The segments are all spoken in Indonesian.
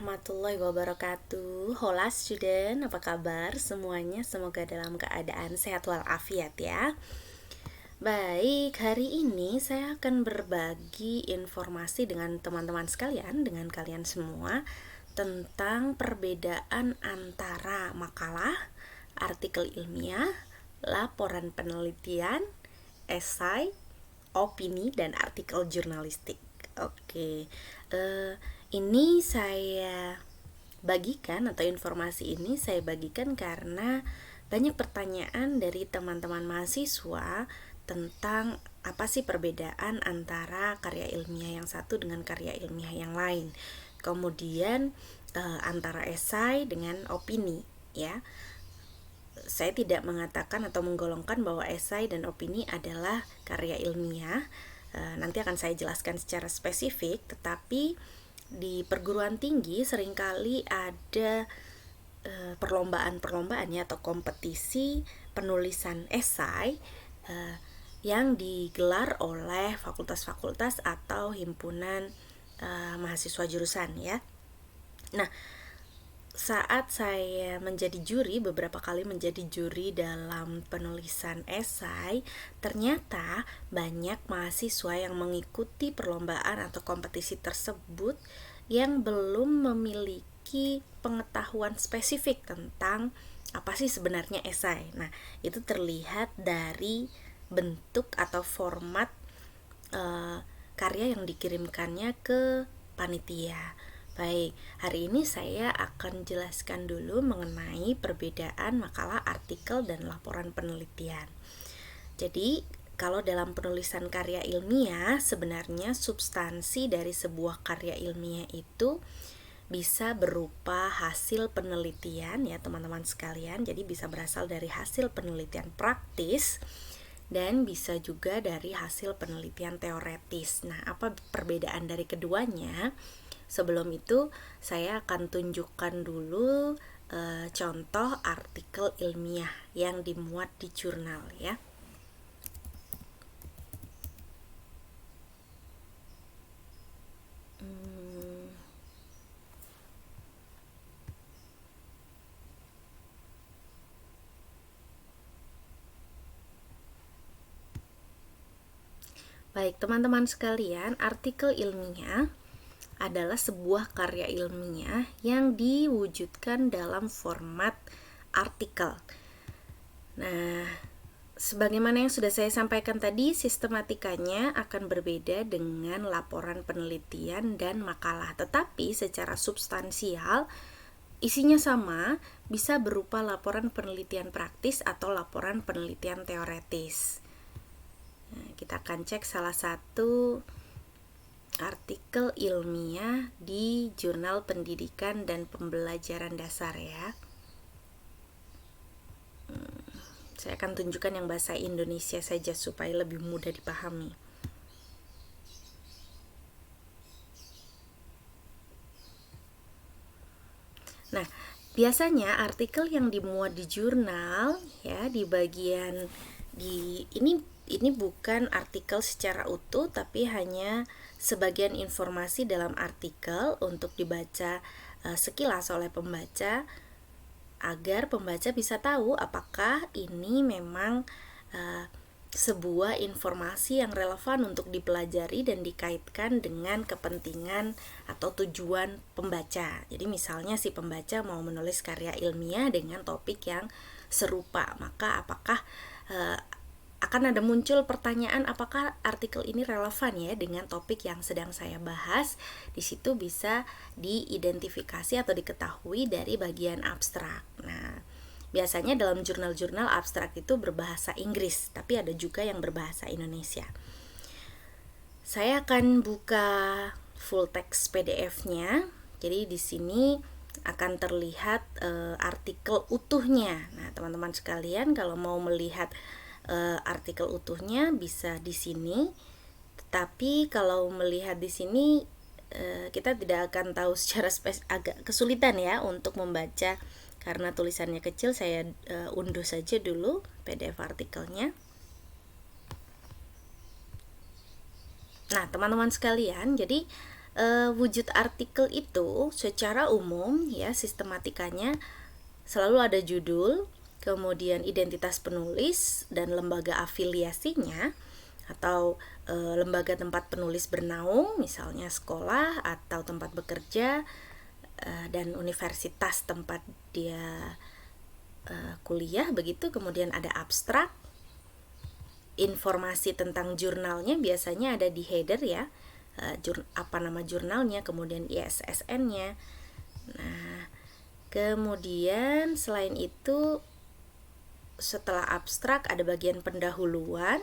warahmatullahi wabarakatuh. Hola student, apa kabar semuanya? Semoga dalam keadaan sehat walafiat ya. Baik, hari ini saya akan berbagi informasi dengan teman-teman sekalian, dengan kalian semua tentang perbedaan antara makalah, artikel ilmiah, laporan penelitian, esai, opini, dan artikel jurnalistik. Oke, ini saya bagikan atau informasi ini saya bagikan karena banyak pertanyaan dari teman-teman mahasiswa tentang apa sih perbedaan antara karya ilmiah yang satu dengan karya ilmiah yang lain. Kemudian antara esai dengan opini ya. Saya tidak mengatakan atau menggolongkan bahwa esai dan opini adalah karya ilmiah. Nanti akan saya jelaskan secara spesifik, tetapi di perguruan tinggi seringkali ada perlombaan-perlombaan ya, atau kompetisi penulisan esai yang digelar oleh fakultas-fakultas atau himpunan mahasiswa jurusan ya. Nah, saat saya menjadi juri, beberapa kali menjadi juri dalam penulisan esai, ternyata banyak mahasiswa yang mengikuti perlombaan atau kompetisi tersebut yang belum memiliki pengetahuan spesifik tentang apa sih sebenarnya esai. Nah, itu terlihat dari bentuk atau format karya yang dikirimkannya ke panitia. Baik, hari ini saya akan jelaskan dulu mengenai perbedaan makalah, artikel, dan laporan penelitian. Jadi, kalau dalam penulisan karya ilmiah, sebenarnya substansi dari sebuah karya ilmiah itu bisa berupa hasil penelitian ya teman-teman sekalian. Jadi bisa berasal dari hasil penelitian praktis dan bisa juga dari hasil penelitian teoretis. Nah, apa perbedaan dari keduanya? Sebelum itu, saya akan tunjukkan dulu contoh artikel ilmiah yang dimuat di jurnal ya. Baik, teman-teman sekalian, artikel ilmiah adalah sebuah karya ilmiah yang diwujudkan dalam format artikel. Nah, sebagaimana yang sudah saya sampaikan tadi, sistematikanya akan berbeda dengan laporan penelitian dan makalah, tetapi secara substansial isinya sama, bisa berupa laporan penelitian praktis atau laporan penelitian teoretis. Nah, kita akan cek salah satu artikel ilmiah di Jurnal Pendidikan dan Pembelajaran Dasar ya. Saya akan tunjukkan yang bahasa Indonesia saja supaya lebih mudah dipahami. Nah, biasanya artikel yang dimuat di jurnal ya, di bagian ini bukan artikel secara utuh, tapi hanya sebagian informasi dalam artikel untuk dibaca sekilas oleh pembaca, agar pembaca bisa tahu apakah ini memang sebuah informasi yang relevan untuk dipelajari dan dikaitkan dengan kepentingan atau tujuan pembaca. Jadi misalnya si pembaca mau menulis karya ilmiah dengan topik yang serupa, maka apakah akan ada muncul pertanyaan apakah artikel ini relevan ya dengan topik yang sedang saya bahas. Di situ bisa diidentifikasi atau diketahui dari bagian abstrak. Nah, biasanya dalam jurnal-jurnal abstrak itu berbahasa Inggris, tapi ada juga yang berbahasa Indonesia. Saya akan buka full text PDF-nya. Jadi di sini akan terlihat artikel utuhnya. Nah, teman-teman sekalian, kalau mau melihat artikel utuhnya bisa di sini. Tetapi kalau melihat di sini kita tidak akan tahu secara agak kesulitan ya untuk membaca karena tulisannya kecil. Saya unduh saja dulu PDF artikelnya. Nah, teman-teman sekalian, jadi wujud artikel itu secara umum ya sistematikanya selalu ada judul, kemudian identitas penulis dan lembaga afiliasinya atau lembaga tempat penulis bernaung, misalnya sekolah atau tempat bekerja, dan universitas tempat dia kuliah begitu. Kemudian ada abstrak, informasi tentang jurnalnya biasanya ada di header ya, apa nama jurnalnya, kemudian ISSN-nya. Nah, kemudian selain itu setelah abstrak ada bagian pendahuluan,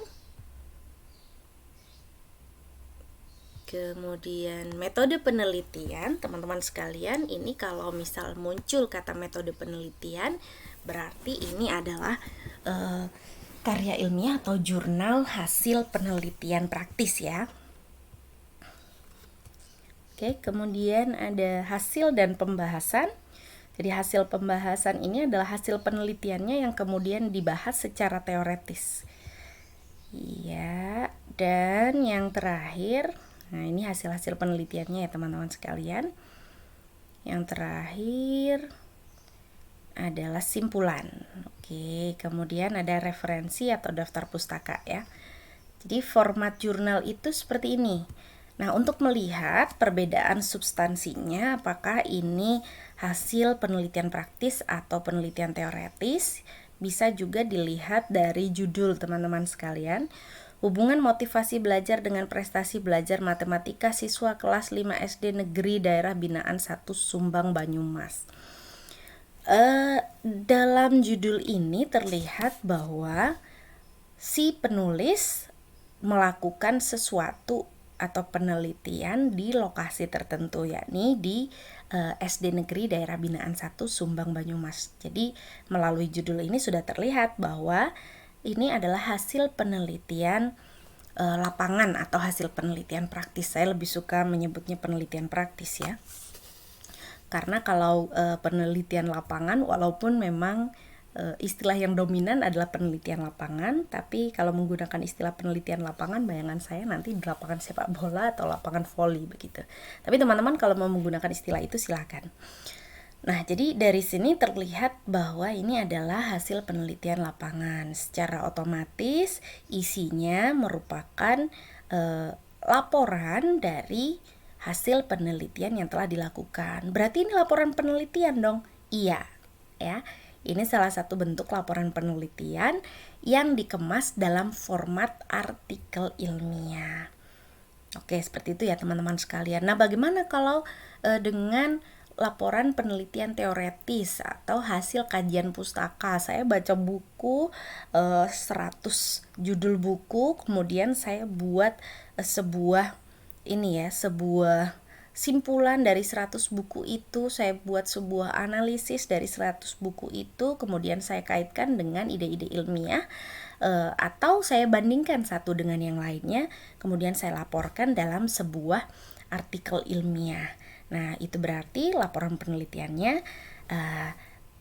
kemudian metode penelitian. Teman-teman sekalian, ini kalau misal muncul kata metode penelitian berarti ini adalah karya ilmiah atau jurnal hasil penelitian praktis ya. Oke, kemudian ada hasil dan pembahasan. Jadi hasil pembahasan ini adalah hasil penelitiannya yang kemudian dibahas secara teoretis. Iya, dan yang terakhir, nah ini hasil-hasil penelitiannya ya teman-teman sekalian. Yang terakhir adalah simpulan. Oke, kemudian ada referensi atau daftar pustaka ya. Jadi format jurnal itu seperti ini. Nah, untuk melihat perbedaan substansinya, apakah ini hasil penelitian praktis atau penelitian teoretis, bisa juga dilihat dari judul teman-teman sekalian. Hubungan motivasi belajar dengan prestasi belajar matematika siswa kelas 5 SD Negeri Daerah Binaan 1 Sumbang Banyumas. Dalam judul ini terlihat bahwa si penulis melakukan sesuatu atau penelitian di lokasi tertentu, yakni di SD Negeri Daerah Binaan 1 Sumbang Banyumas. Jadi melalui judul ini sudah terlihat bahwa ini adalah hasil penelitian lapangan atau hasil penelitian praktis. Saya lebih suka menyebutnya penelitian praktis ya. Karena kalau penelitian lapangan, walaupun memang istilah yang dominan adalah penelitian lapangan, tapi kalau menggunakan istilah penelitian lapangan, bayangan saya nanti di lapangan sepak bola atau lapangan voli begitu. Tapi teman-teman kalau mau menggunakan istilah itu silakan. Nah, jadi dari sini terlihat bahwa ini adalah hasil penelitian lapangan. Secara otomatis isinya merupakan laporan dari hasil penelitian yang telah dilakukan. Berarti ini laporan penelitian dong? Iya, ya. Ini salah satu bentuk laporan penelitian yang dikemas dalam format artikel ilmiah. Oke, seperti itu ya teman-teman sekalian. Nah, bagaimana kalau dengan laporan penelitian teoretis atau hasil kajian pustaka? Saya baca buku 100 judul buku, kemudian saya buat sebuah simpulan dari 100 buku itu, saya buat sebuah analisis dari 100 buku itu, kemudian saya kaitkan dengan ide-ide ilmiah, atau saya bandingkan satu dengan yang lainnya, kemudian saya laporkan dalam sebuah artikel ilmiah. Nah, itu berarti laporan penelitiannya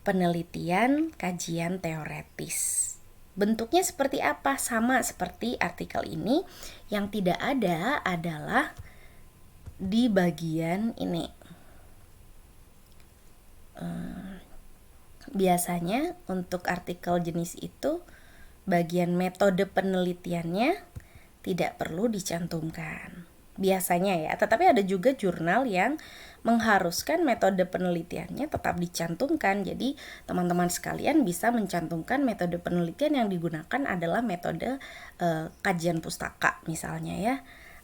penelitian kajian teoretis. Bentuknya seperti apa? Sama seperti artikel ini. Yang tidak ada adalah di bagian ini. Biasanya untuk artikel jenis itu bagian metode penelitiannya tidak perlu dicantumkan. Biasanya ya, tetapi ada juga jurnal yang mengharuskan metode penelitiannya tetap dicantumkan. Jadi teman-teman sekalian bisa mencantumkan metode penelitian yang digunakan adalah metode kajian pustaka misalnya ya,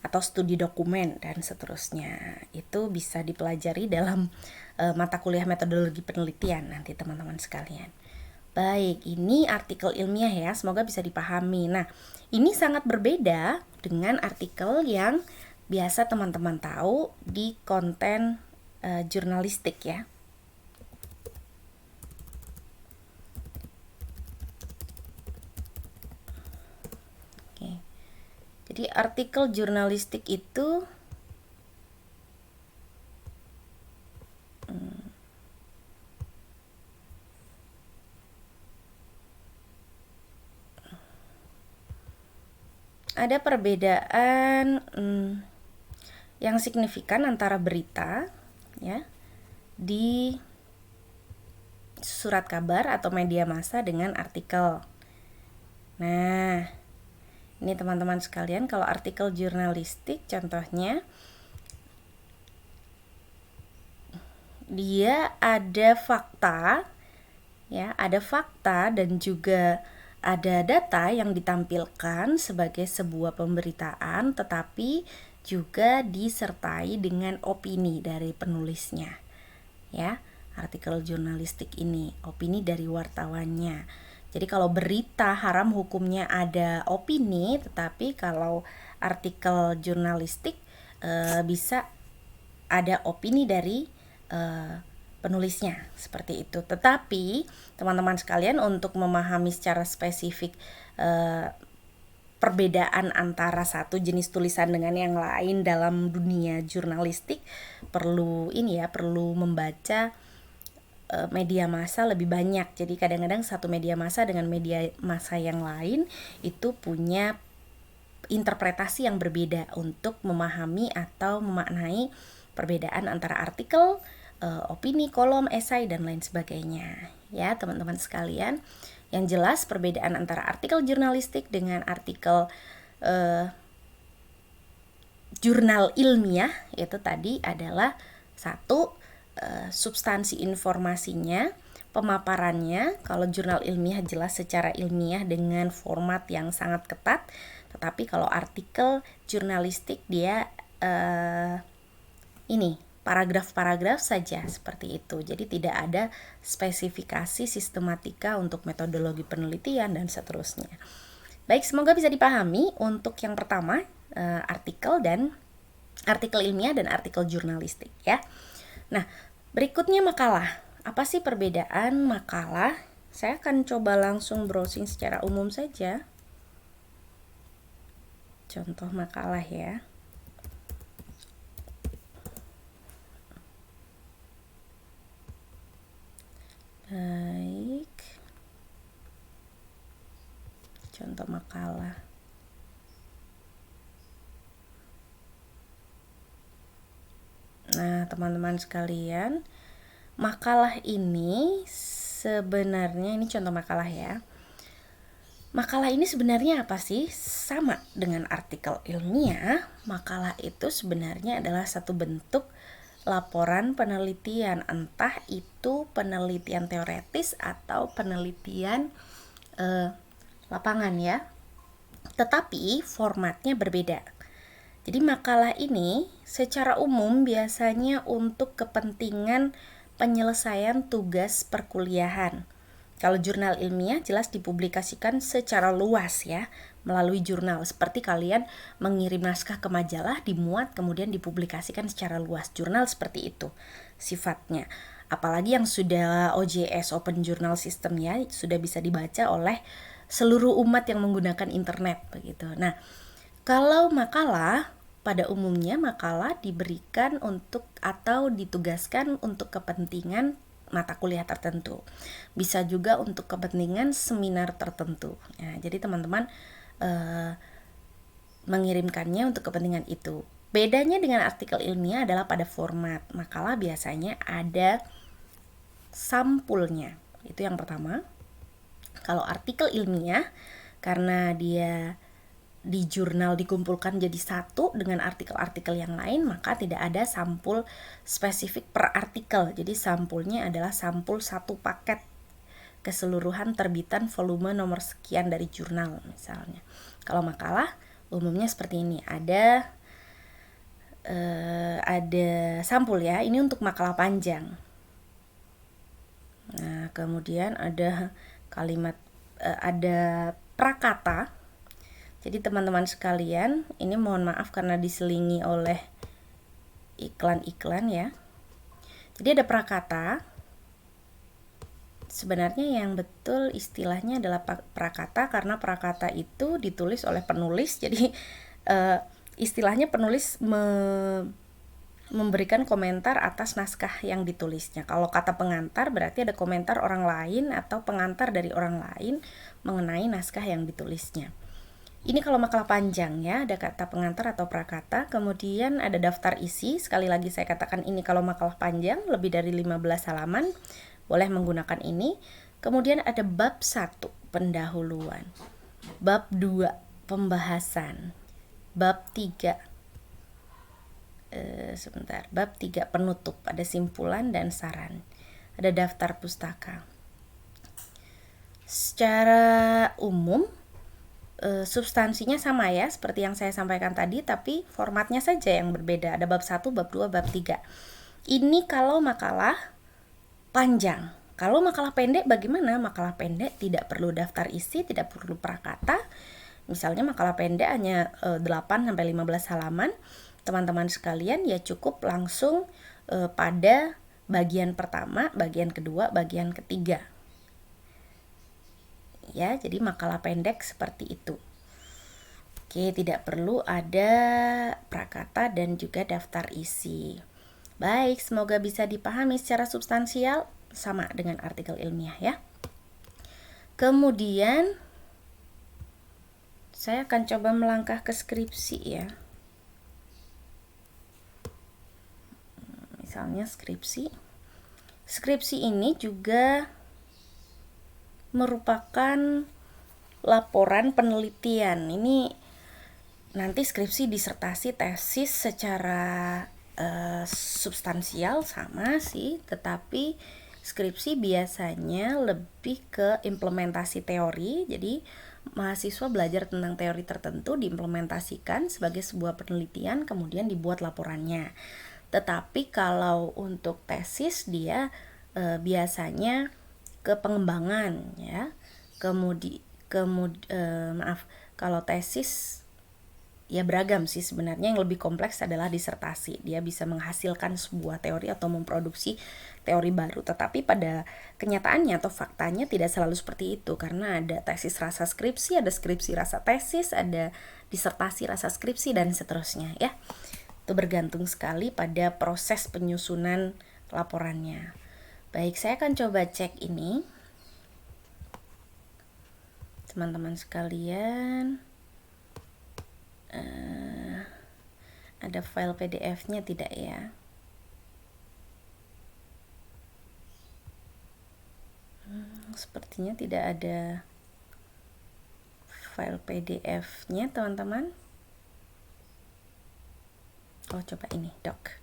atau studi dokumen dan seterusnya. Itu bisa dipelajari dalam mata kuliah metodologi penelitian nanti teman-teman sekalian. Baik, ini artikel ilmiah ya, semoga bisa dipahami. Nah, ini sangat berbeda dengan artikel yang biasa teman-teman tahu di konten jurnalistik ya. Oke. Jadi artikel jurnalistik itu ada perbedaan yang signifikan antara berita ya di surat kabar atau media massa dengan artikel. Nah, ini teman-teman sekalian, kalau artikel jurnalistik contohnya dia ada fakta ya, ada fakta dan juga ada data yang ditampilkan sebagai sebuah pemberitaan, tetapi juga disertai dengan opini dari penulisnya ya. Artikel jurnalistik ini opini dari wartawannya. Jadi kalau berita haram hukumnya ada opini, tetapi kalau artikel jurnalistik bisa ada opini dari penulisnya, seperti itu. Tetapi teman-teman sekalian, untuk memahami secara spesifik perbedaan antara satu jenis tulisan dengan yang lain dalam dunia jurnalistik, perlu membaca media massa lebih banyak. Jadi kadang-kadang satu media massa dengan media massa yang lain itu punya interpretasi yang berbeda untuk memahami atau memaknai perbedaan antara artikel, opini, kolom, esai, dan lain sebagainya. Ya, teman-teman sekalian, yang jelas perbedaan antara artikel jurnalistik dengan artikel jurnal ilmiah itu tadi adalah satu, substansi informasinya, pemaparannya. Kalau jurnal ilmiah jelas secara ilmiah dengan format yang sangat ketat, tetapi kalau artikel jurnalistik dia paragraf-paragraf saja, seperti itu. Jadi tidak ada spesifikasi sistematika untuk metodologi penelitian dan seterusnya. Baik, semoga bisa dipahami untuk yang pertama, artikel ilmiah dan artikel jurnalistik ya. Nah, berikutnya makalah. Apa sih perbedaan makalah? Saya akan coba langsung browsing secara umum saja. Contoh makalah ya. Baik. Contoh makalah. Nah, teman-teman sekalian, makalah ini sebenarnya, ini contoh makalah ya. Makalah ini sebenarnya apa sih? Sama dengan artikel ilmiah, makalah itu sebenarnya adalah satu bentuk laporan penelitian, entah itu penelitian teoretis atau penelitian lapangan ya. Tetapi formatnya berbeda. Jadi makalah ini secara umum biasanya untuk kepentingan penyelesaian tugas perkuliahan. Kalau jurnal ilmiah jelas dipublikasikan secara luas ya, melalui jurnal. Seperti kalian mengirim naskah ke majalah, dimuat kemudian dipublikasikan secara luas. Jurnal seperti itu sifatnya. Apalagi yang sudah OJS, Open Journal System ya, sudah bisa dibaca oleh seluruh umat yang menggunakan internet begitu. Nah, kalau makalah, pada umumnya makalah diberikan untuk atau ditugaskan untuk kepentingan mata kuliah tertentu. Bisa juga untuk kepentingan seminar tertentu. Nah, jadi teman-teman mengirimkannya untuk kepentingan itu. Bedanya dengan artikel ilmiah adalah pada format. Makalah biasanya ada sampulnya. Itu yang pertama. Kalau artikel ilmiah, karena dia di jurnal dikumpulkan jadi satu dengan artikel-artikel yang lain, maka tidak ada sampul spesifik per artikel. Jadi sampulnya adalah sampul satu paket keseluruhan terbitan volume nomor sekian dari jurnal misalnya. Kalau makalah umumnya seperti ini, ada sampul ya, ini untuk makalah panjang. Nah, kemudian ada kalimat, ada prakata. Jadi teman-teman sekalian, ini mohon maaf karena diselingi oleh iklan-iklan ya. Jadi ada prakata. Sebenarnya yang betul istilahnya adalah prakata, karena prakata itu ditulis oleh penulis. Jadi istilahnya penulis memberikan komentar atas naskah yang ditulisnya. Kalau kata pengantar berarti ada komentar orang lain atau pengantar dari orang lain mengenai naskah yang ditulisnya. Ini kalau makalah panjang ya, ada kata pengantar atau prakata, kemudian ada daftar isi. Sekali lagi saya katakan ini kalau makalah panjang, lebih dari 15 halaman, boleh menggunakan ini. Kemudian ada bab 1, pendahuluan. Bab 2, pembahasan. Bab 3, bab 3, penutup. Ada simpulan dan saran. Ada daftar pustaka. Secara umum, substansinya sama ya, seperti yang saya sampaikan tadi, tapi formatnya saja yang berbeda. Ada bab 1, bab 2, bab 3. Ini kalau makalah panjang. Kalau makalah pendek bagaimana? Makalah pendek tidak perlu daftar isi, tidak perlu prakata. Misalnya makalah pendek hanya 8-15 halaman. Teman-teman sekalian ya cukup langsung pada bagian pertama, bagian kedua, bagian ketiga. Ya, jadi makalah pendek seperti itu. Oke, tidak perlu ada prakata dan juga daftar isi. Baik, semoga bisa dipahami secara substansial, sama dengan artikel ilmiah ya. Kemudian saya akan coba melangkah ke skripsi ya. Misalnya skripsi. Skripsi ini juga merupakan laporan penelitian. Ini nanti skripsi, disertasi, tesis secara substansial sama sih, tetapi skripsi biasanya lebih ke implementasi teori. Jadi mahasiswa belajar tentang teori tertentu, diimplementasikan sebagai sebuah penelitian, kemudian dibuat laporannya. Tetapi kalau untuk tesis dia biasanya ke pengembangan ya. Kalau tesis ya beragam sih sebenarnya. Yang lebih kompleks adalah disertasi. Dia bisa menghasilkan sebuah teori atau memproduksi teori baru. Tetapi pada kenyataannya atau faktanya tidak selalu seperti itu, karena ada tesis rasa skripsi, ada skripsi rasa tesis, ada disertasi rasa skripsi, dan seterusnya ya. Itu bergantung sekali pada proses penyusunan laporannya. Baik, saya akan coba cek ini. Teman-teman sekalian, ada file PDF-nya tidak ya? Sepertinya tidak ada file PDF-nya, teman-teman. Oh, coba ini, doc.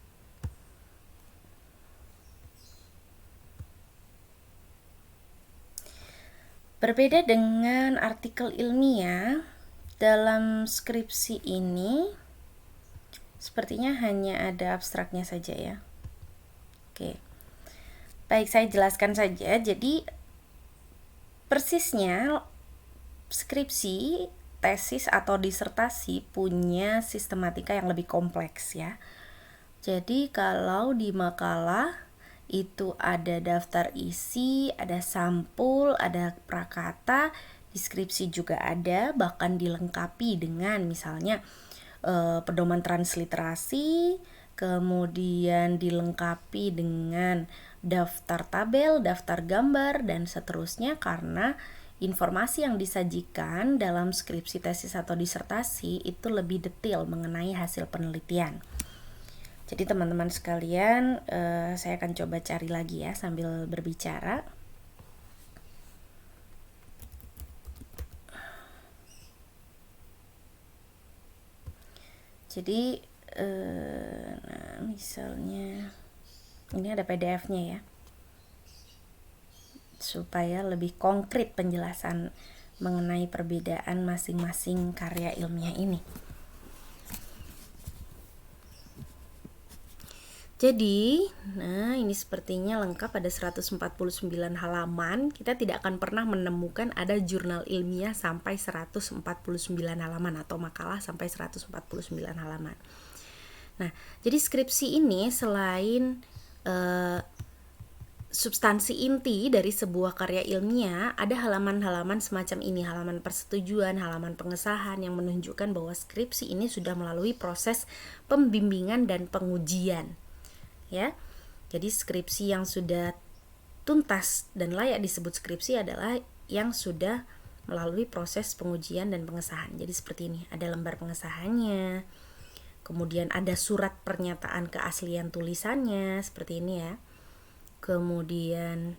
Berbeda dengan artikel ilmiah, dalam skripsi ini sepertinya hanya ada abstraknya saja ya. Oke. Baik, saya jelaskan saja. Jadi persisnya skripsi, tesis atau disertasi punya sistematika yang lebih kompleks ya. Jadi kalau di makalah itu ada daftar isi, ada sampul, ada prakata, deskripsi juga ada, bahkan dilengkapi dengan misalnya pedoman transliterasi, kemudian dilengkapi dengan daftar tabel, daftar gambar, dan seterusnya, karena informasi yang disajikan dalam skripsi, tesis, atau disertasi itu lebih detail mengenai hasil penelitian. Jadi teman-teman sekalian, saya akan coba cari lagi ya sambil berbicara. Jadi misalnya ini ada PDF-nya ya, supaya lebih konkret penjelasan mengenai perbedaan masing-masing karya ilmiah ini. Jadi, ini sepertinya lengkap, ada 149 halaman. Kita tidak akan pernah menemukan ada jurnal ilmiah sampai 149 halaman atau makalah sampai 149 halaman. Nah, jadi skripsi ini selain substansi inti dari sebuah karya ilmiah, ada halaman-halaman semacam ini, halaman persetujuan, halaman pengesahan yang menunjukkan bahwa skripsi ini sudah melalui proses pembimbingan dan pengujian. Ya, jadi skripsi yang sudah tuntas dan layak disebut skripsi adalah yang sudah melalui proses pengujian dan pengesahan. Jadi seperti ini, ada lembar pengesahannya, kemudian ada surat pernyataan keaslian tulisannya, seperti ini ya. Kemudian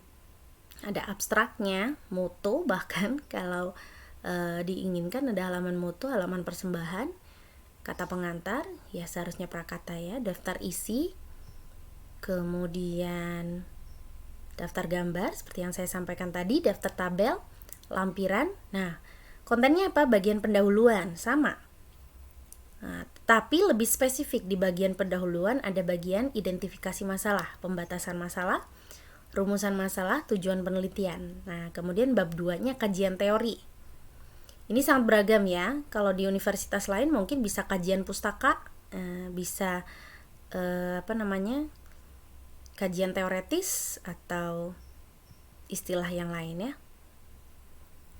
ada abstraknya, moto, bahkan kalau diinginkan ada halaman moto, halaman persembahan, kata pengantar, ya seharusnya prakata ya, daftar isi, kemudian daftar gambar seperti yang saya sampaikan tadi, daftar tabel, lampiran. Nah, kontennya apa? Bagian pendahuluan, sama. Nah, tapi lebih spesifik di bagian pendahuluan ada bagian identifikasi masalah, pembatasan masalah, rumusan masalah, tujuan penelitian. Nah, kemudian bab 2-nya kajian teori. Ini sangat beragam ya. Kalau di universitas lain mungkin bisa kajian pustaka, bisa kajian teoretis atau istilah yang lain ya.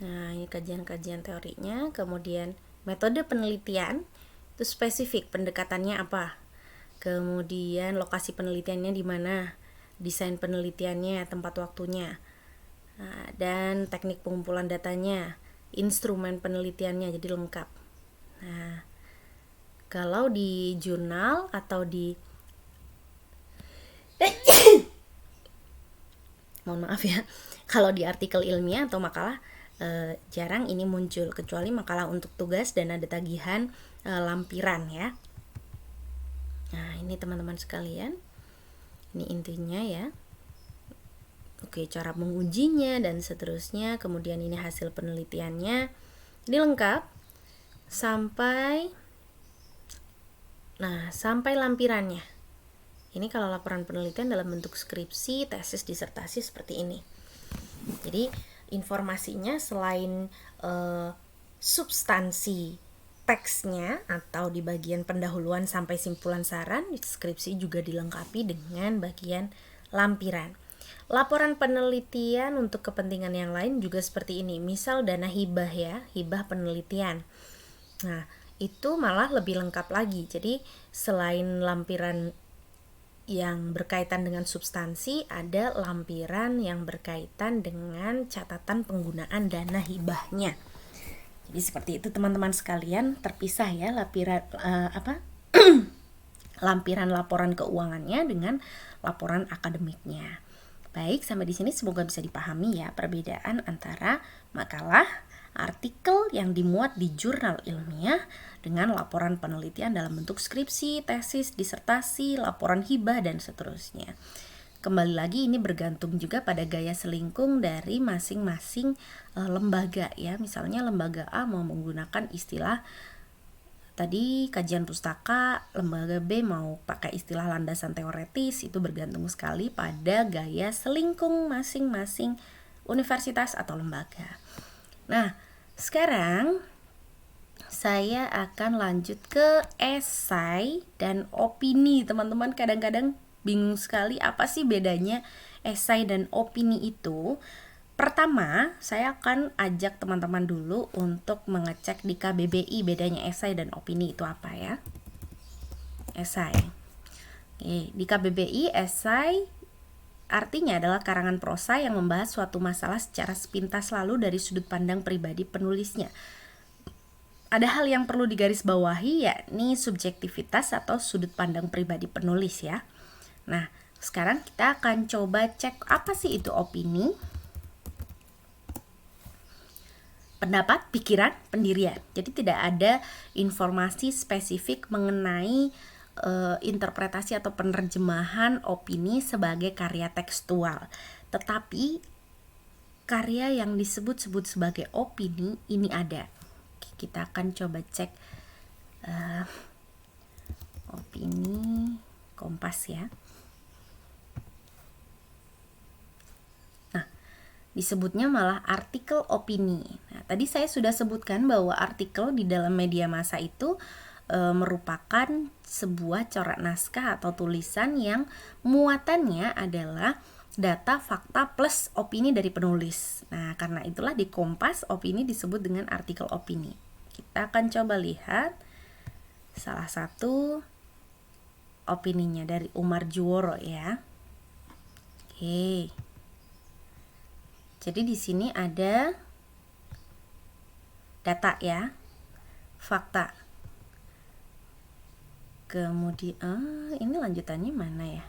Nah, ini kajian-kajian teorinya. Kemudian metode penelitian itu spesifik, pendekatannya apa. Kemudian lokasi penelitiannya di mana, desain penelitiannya, tempat waktunya, dan teknik pengumpulan datanya, instrumen penelitiannya, jadi lengkap. Nah, kalau di jurnal atau di mohon maaf ya, kalau di artikel ilmiah atau makalah jarang ini muncul, kecuali makalah untuk tugas dan ada tagihan lampiran ya. Nah, ini teman-teman sekalian, ini intinya ya. Oke, cara mengujinya dan seterusnya, kemudian ini hasil penelitiannya. Ini lengkap sampai lampirannya. Ini kalau laporan penelitian dalam bentuk skripsi, tesis, disertasi seperti ini. Jadi informasinya selain substansi teksnya atau di bagian pendahuluan sampai simpulan saran, skripsi juga dilengkapi dengan bagian lampiran. Laporan penelitian untuk kepentingan yang lain juga seperti ini. Misal dana hibah ya, hibah penelitian. Nah, itu malah lebih lengkap lagi. Jadi selain lampiran yang berkaitan dengan substansi, ada lampiran yang berkaitan dengan catatan penggunaan dana hibahnya. Jadi seperti itu teman-teman sekalian, terpisah ya lampiran laporan keuangannya dengan laporan akademiknya. Baik, sampai di sini semoga bisa dipahami ya perbedaan antara makalah, artikel yang dimuat di jurnal ilmiah dengan laporan penelitian dalam bentuk skripsi, tesis, disertasi, laporan hibah dan seterusnya. Kembali lagi ini bergantung juga pada gaya selingkung dari masing-masing lembaga ya. Misalnya lembaga A mau menggunakan istilah tadi kajian pustaka, lembaga B mau pakai istilah landasan teoretis, itu bergantung sekali pada gaya selingkung masing-masing universitas atau lembaga. Nah, sekarang saya akan lanjut ke esai dan opini. Teman-teman kadang-kadang bingung sekali apa sih bedanya esai dan opini itu. Pertama, saya akan ajak teman-teman dulu untuk mengecek di KBBI bedanya esai dan opini itu apa ya. Esai. Oke, di KBBI esai artinya adalah karangan prosa yang membahas suatu masalah secara sepintas lalu dari sudut pandang pribadi penulisnya. Ada hal yang perlu digarisbawahi, yakni subjektivitas atau sudut pandang pribadi penulis ya. Nah, sekarang kita akan coba cek apa sih itu opini. Pendapat, pikiran, pendirian. Jadi tidak ada informasi spesifik mengenai interpretasi atau penerjemahan opini sebagai karya tekstual. Tetapi karya yang disebut-sebut sebagai opini ini ada. Kita akan coba cek opini Kompas ya. Nah, disebutnya malah artikel opini. Nah, tadi saya sudah sebutkan bahwa artikel di dalam media massa itu merupakan sebuah corak naskah atau tulisan yang muatannya adalah data, fakta, plus opini dari penulis. Nah, karena itulah di Kompas opini disebut dengan artikel opini. Kita akan coba lihat salah satu opininya dari Umar Juworo ya. Oke. Jadi di sini ada data ya, fakta. Kemudian ini lanjutannya mana ya?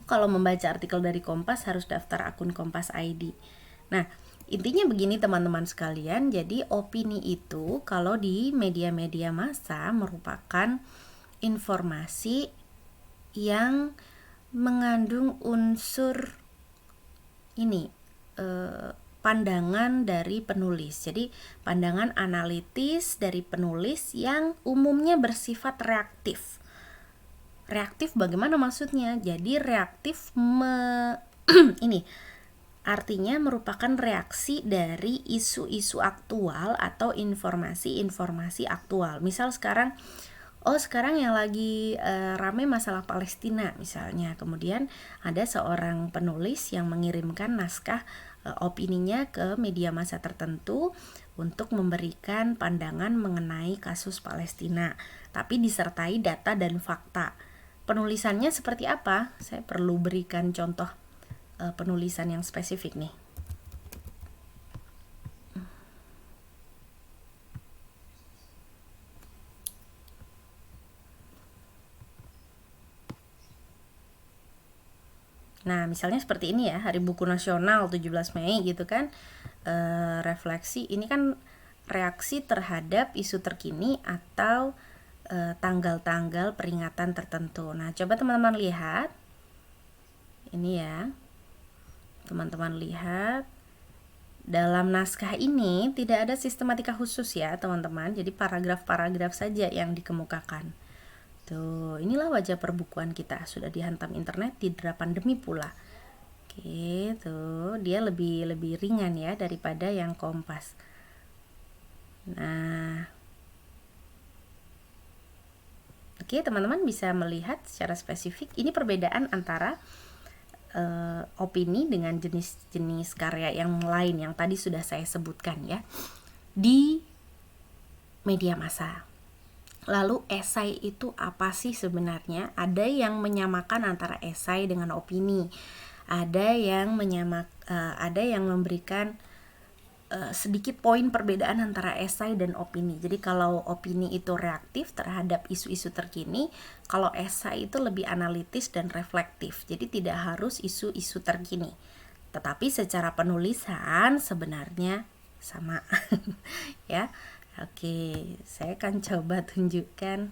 Kalau membaca artikel dari Kompas harus daftar akun Kompas ID. Nah, intinya begini teman-teman sekalian, jadi opini itu kalau di media-media massa merupakan informasi yang mengandung unsur ini pandangan dari penulis. Jadi pandangan analitis dari penulis yang umumnya bersifat reaktif. Reaktif bagaimana maksudnya? Jadi reaktif ini artinya merupakan reaksi dari isu-isu aktual atau informasi-informasi aktual. Misal sekarang yang lagi rame masalah Palestina misalnya. Kemudian ada seorang penulis yang mengirimkan naskah opininya ke media massa tertentu untuk memberikan pandangan mengenai kasus Palestina, tapi disertai data dan fakta. Penulisannya seperti apa? Saya perlu berikan contoh penulisan yang spesifik nih. Nah, misalnya seperti ini ya, Hari Buku Nasional 17 Mei gitu kan. Refleksi, ini kan reaksi terhadap isu terkini atau tanggal-tanggal peringatan tertentu. Nah, coba teman-teman lihat. Ini ya. Teman-teman lihat. Dalam naskah ini tidak ada sistematika khusus ya, teman-teman. Jadi paragraf-paragraf saja yang dikemukakan. Tuh, inilah wajah perbukuan kita. Sudah dihantam internet di era pandemi pula. Oke, tuh. Dia lebih ringan ya daripada yang Kompas. Nah, oke, teman-teman bisa melihat secara spesifik ini perbedaan antara opini dengan jenis-jenis karya yang lain yang tadi sudah saya sebutkan ya di media massa. Lalu esai itu apa sih sebenarnya? Ada yang menyamakan antara esai dengan opini. Ada yang memberikan sedikit poin perbedaan antara esai dan opini. Jadi kalau opini itu reaktif terhadap isu-isu terkini, kalau esai itu lebih analitis dan reflektif. Jadi tidak harus isu-isu terkini. Tetapi secara penulisan sebenarnya sama. Ya. Oke, saya akan coba tunjukkan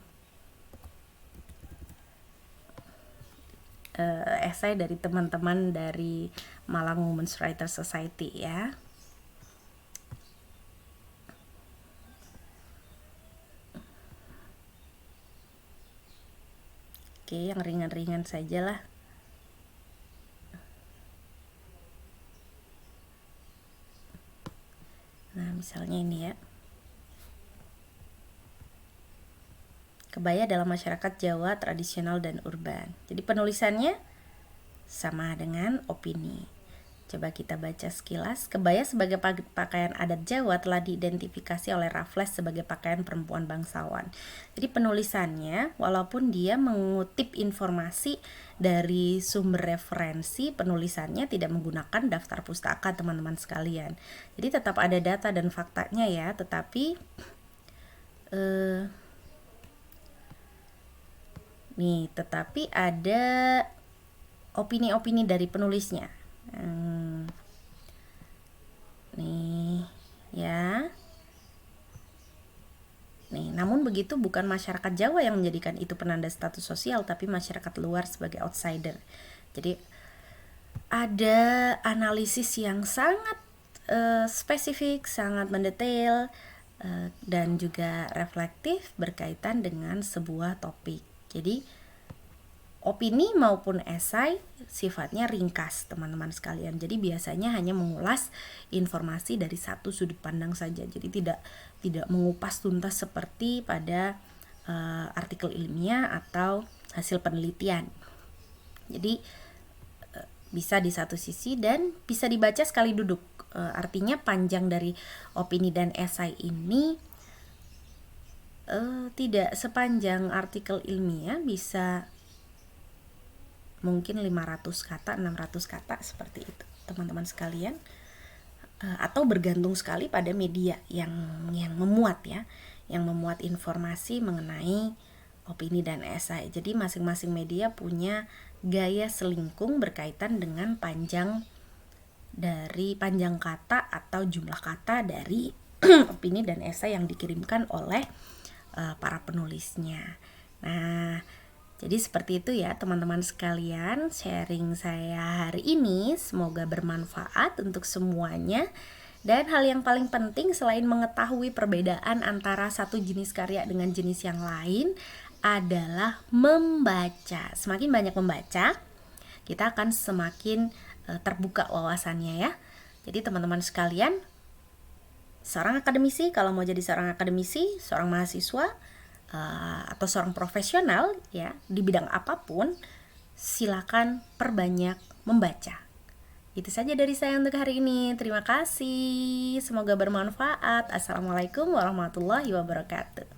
esai dari teman-teman dari Malang Women's Writer Society ya. Oke, yang ringan-ringan saja lah. Nah, misalnya ini ya. Kebaya dalam masyarakat Jawa tradisional dan urban. Jadi penulisannya sama dengan opini. Coba kita baca sekilas. Kebaya sebagai pakaian adat Jawa telah diidentifikasi oleh Raffles sebagai pakaian perempuan bangsawan. Jadi penulisannya, walaupun dia mengutip informasi dari sumber referensi, penulisannya tidak menggunakan daftar pustaka teman-teman sekalian. Jadi tetap ada data dan faktanya ya, tetapi tetapi ada opini-opini dari penulisnya. Nih ya. Namun begitu bukan masyarakat Jawa yang menjadikan itu penanda status sosial, tapi masyarakat luar sebagai outsider. Jadi ada analisis yang sangat spesifik, sangat mendetail dan juga reflektif berkaitan dengan sebuah topik. Jadi opini maupun esai sifatnya ringkas teman-teman sekalian. Jadi biasanya hanya mengulas informasi dari satu sudut pandang saja. Jadi tidak mengupas tuntas seperti pada artikel ilmiah atau hasil penelitian. Jadi bisa di satu sisi dan bisa dibaca sekali duduk. Artinya panjang dari opini dan esai ini tidak sepanjang artikel ilmiah, bisa mungkin 500 kata, 600 kata seperti itu teman-teman sekalian. atau bergantung sekali pada media yang memuat ya, yang memuat informasi mengenai opini dan esai. Jadi masing-masing media punya gaya selingkung berkaitan dengan panjang kata atau jumlah kata dari opini dan esai yang dikirimkan oleh para penulisnya. Nah, jadi seperti itu ya teman-teman sekalian, sharing saya hari ini semoga bermanfaat untuk semuanya. Dan hal yang paling penting selain mengetahui perbedaan antara satu jenis karya dengan jenis yang lain adalah membaca. Semakin banyak membaca, kita akan semakin terbuka wawasannya ya. Jadi teman-teman sekalian, seorang akademisi, kalau mau jadi seorang akademisi, seorang mahasiswa, atau seorang profesional ya di bidang apapun, silakan perbanyak membaca. Itu saja dari saya untuk hari ini. Terima kasih. Semoga bermanfaat. Assalamualaikum warahmatullahi wabarakatuh.